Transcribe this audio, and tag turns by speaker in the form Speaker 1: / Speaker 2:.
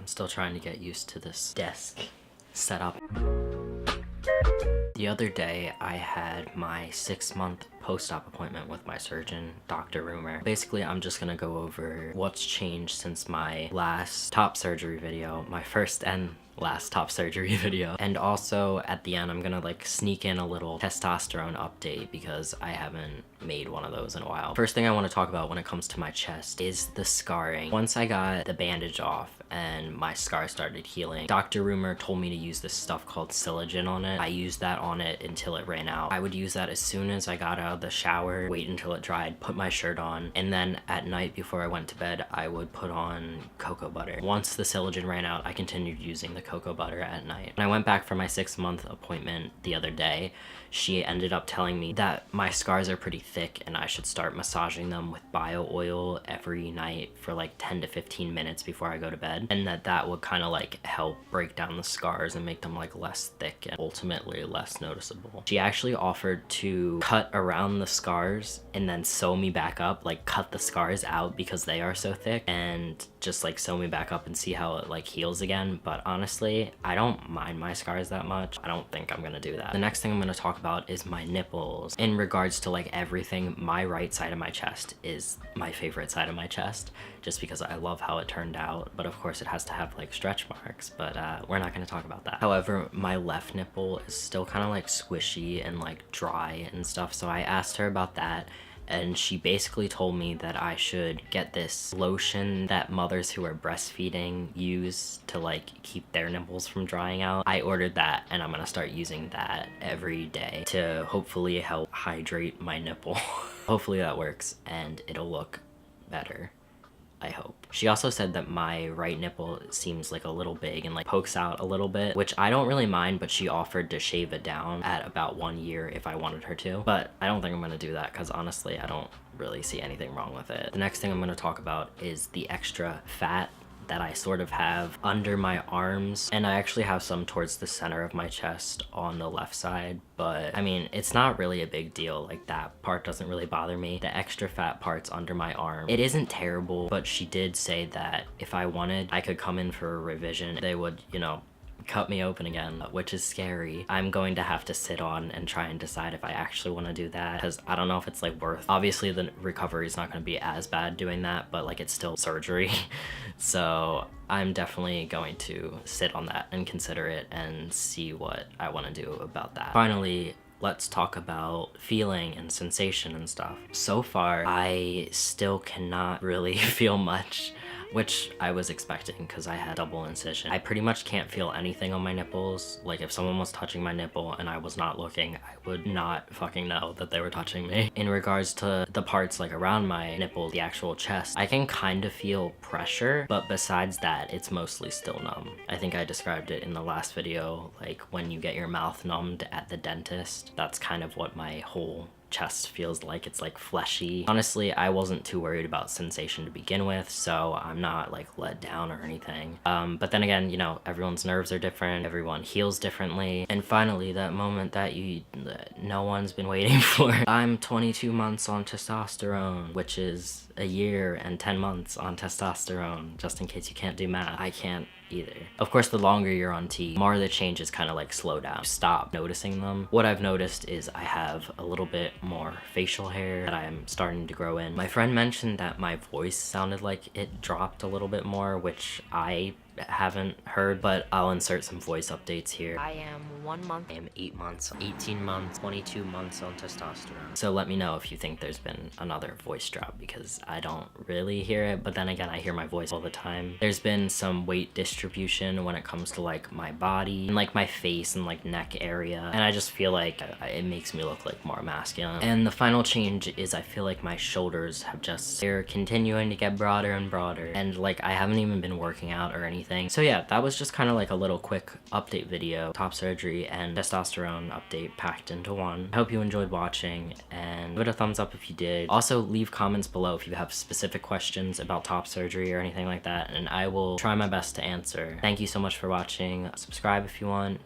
Speaker 1: I'm still trying to get used to this desk setup. The other day, I had my 6-month post-op appointment with my surgeon, Dr. Rumer. Basically, I'm just gonna go over what's changed since my last top surgery video, my first and last top surgery video. And also at the end, I'm gonna like sneak in a little testosterone update because I haven't made one of those in a while. First thing I want to talk about when it comes to my chest is the scarring. Once I got the bandage off and my scar started healing, Dr. Rumer told me to use this stuff called Silogen on it. I used that on it until it ran out. I would use that as soon as I got out of the shower, wait until it dried, put my shirt on, and then at night before I went to bed, I would put on cocoa butter. Once the Silogen ran out, I continued using the cocoa butter at night. When I went back for my 6-month appointment the other day, she ended up telling me that my scars are pretty thick and I should start massaging them with bio oil every night for like 10 to 15 minutes before I go to bed, and that would kind of like help break down the scars and make them like less thick and ultimately less noticeable. She actually offered to cut around the scars and then sew me back up, like cut the scars out because they are so thick, and just like sew me back up and see how it like heals again. But honestly, I don't mind my scars that much. I don't think I'm gonna do that. The next thing I'm gonna talk about is my nipples. In regards to like everything, my right side of my chest is my favorite side of my chest, just because I love how it turned out. But of course it has to have like stretch marks, but we're not gonna talk about that. However, my left nipple is still kind of like squishy and like dry and stuff, so I asked her about that, and she basically told me that I should get this lotion that mothers who are breastfeeding use to like keep their nipples from drying out. I ordered that and I'm gonna start using that every day to hopefully help hydrate my nipple. Hopefully that works and it'll look better, I hope. She also said that my right nipple seems like a little big and like pokes out a little bit, which I don't really mind, but she offered to shave it down at about 1 year if I wanted her to. But I don't think I'm gonna do that because honestly, I don't really see anything wrong with it. The next thing I'm gonna talk about is the extra fat that I sort of have under my arms, and I actually have some towards the center of my chest on the left side, but I mean, it's not really a big deal. Like, that part doesn't really bother me. The extra fat parts under my arm, it isn't terrible, but she did say that if I wanted, I could come in for a revision. They would, you know, cut me open again, which is scary. I'm going to have to sit on and try and decide if I actually want to do that, because I don't know if it's like worth. Obviously the recovery is not going to be as bad doing that, but like it's still surgery. So I'm definitely going to sit on that and consider it and see what I want to do about that. Finally, let's talk about feeling and sensation and stuff. So far, I still cannot really feel much, which I was expecting because I had double incision. I pretty much can't feel anything on my nipples. Like, if someone was touching my nipple and I was not looking, I would not fucking know that they were touching me. In regards to the parts like around my nipples, the actual chest, I can kind of feel pressure, but besides that, it's mostly still numb. I think I described it in the last video, like when you get your mouth numbed at the dentist. That's kind of what my whole chest feels like. It's like fleshy. Honestly, I wasn't too worried about sensation to begin with, so I'm not like let down or anything. But then again, you know, everyone's nerves are different, everyone heals differently. And finally, that moment that no one's been waiting for. I'm 22 months on testosterone, which is a year and 10 months on testosterone, just in case you can't do math. I can't either. Of course, the longer you're on T, the more the changes kind of like slow down. Stop noticing them. What I've noticed is I have a little bit more facial hair that I'm starting to grow in. My friend mentioned that my voice sounded like it dropped a little bit more, which I haven't heard, but I'll insert some voice updates here. I am 1 month, I am 8 months, 18 months, 22 months on testosterone. So let me know if you think there's been another voice drop, because I don't really hear it, but then again, I hear my voice all the time. There's been some weight distribution when it comes to like my body and like my face and like neck area, and I just feel like it makes me look like more masculine. And the final change is I feel like my shoulders have they're continuing to get broader and broader, and like I haven't even been working out or anything. So yeah, that was just kind of like a little quick update video. Top surgery and testosterone update packed into one. I hope you enjoyed watching, and give it a thumbs up if you did. Also, leave comments below if you have specific questions about top surgery or anything like that, and I will try my best to answer. Thank you so much for watching. Subscribe if you want.